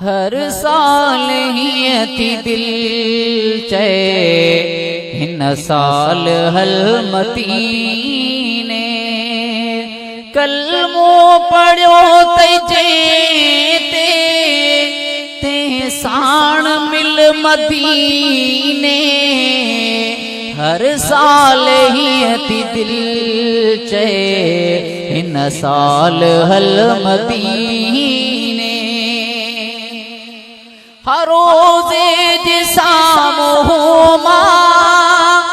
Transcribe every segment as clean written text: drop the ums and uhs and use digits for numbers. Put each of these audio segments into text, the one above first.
हर साल ही थी दिल चे हिन साल हल मदीने कलमो पढ़ो ते साण मिल मदीने हर साल ही थी दिल चे हिन साल हल मदीने हर रोज़े जिसाम हो मां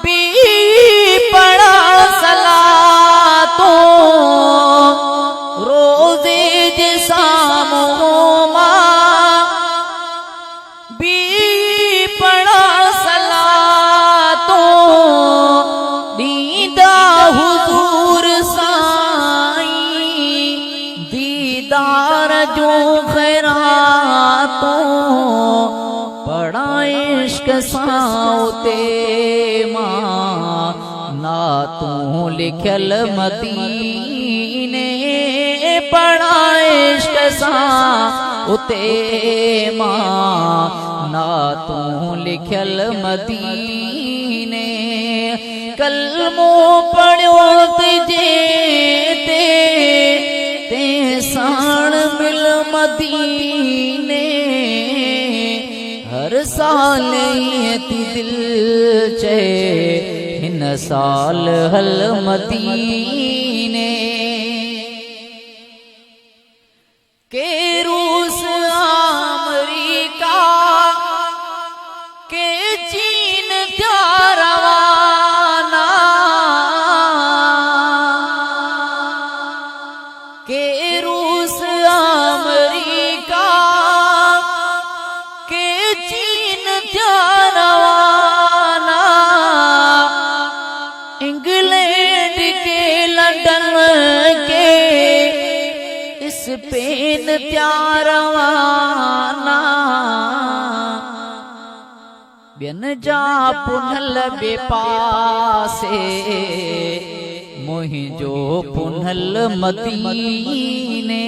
भी पढ़ा सलातों रोज़े जिसाम हो मां भी पढ़ा सलातों दीदा हुजूर साईं दीदार जो बड़ा इश्क साउते मां ना तू लिखल मदीने बड़ा इश्क साउते मां ना तू लिखल मदीने कलमो पढ़ो ते साण मिल मदीने हर साल थी दिल चे हिन साल हल मदीने के रूस अमरीका के चीन क्या रवाना के रूस अमरीका के चीन क्या रवाना इंग्लैंड के लंदन के स्पेन क्या रवाना बियन जा पुनल बेपासे मुहिंजो पुनल मदीने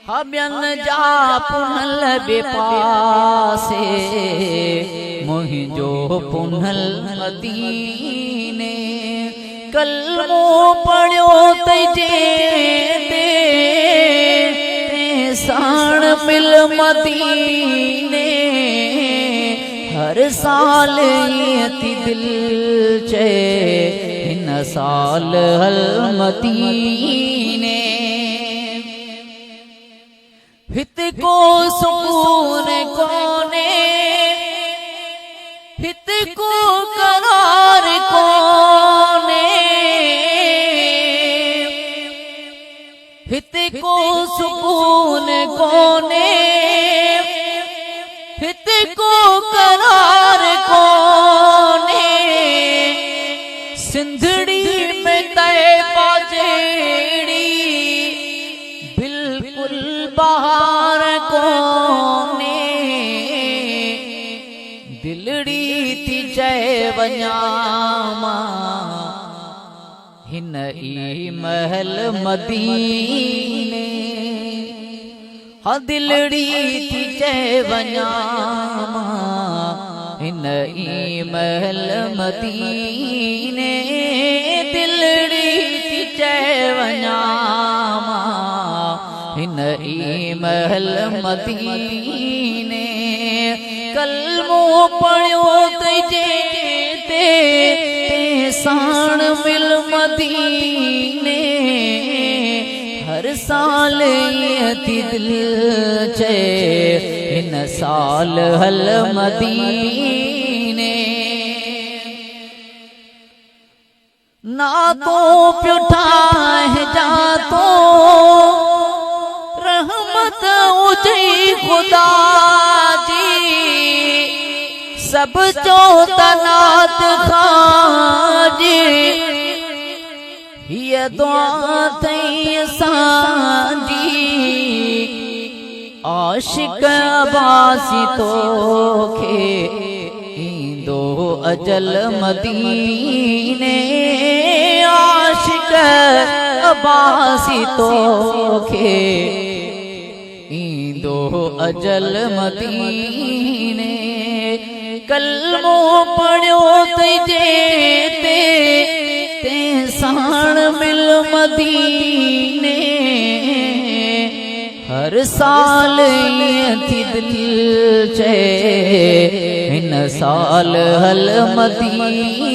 हबियन जा पुनल बेपासे मुहिंजो पुनल मदीने कलमो पढ़ो ते साण मिल मदीने हर साल थी दिल चे हिन साल हल मदीने हित को सुकून कोने हित को करार कोने हित को सुकून कोने हित को करार कोने सिंधड़ी में तय बाजेड़ी बिल्कुल बहार कोने दिलड़ी थी जय वञामा हिन ई महल मदीने हा दिलड़ी थी जय वञामा हिन ई महल मदीने दिलड़ी थी जय वञामा हिन ई महल मदीने कलमो पढ़ो ते साण मिल मदीने हर साल थी दिल चे हिन साल हल मदीने ना तो प्युठा है जा तो रहमत उजई खुदा जी सब जो तनात खाजी ये दुआ थई सांजी आशिक अबासी तोखे इंदो अजल मदीने आशिक अबासी तोखे अजल मदीने कलमो पढ़ो ते साण मिल मदीने हर साल थी दिल चे इन साल हल मदीने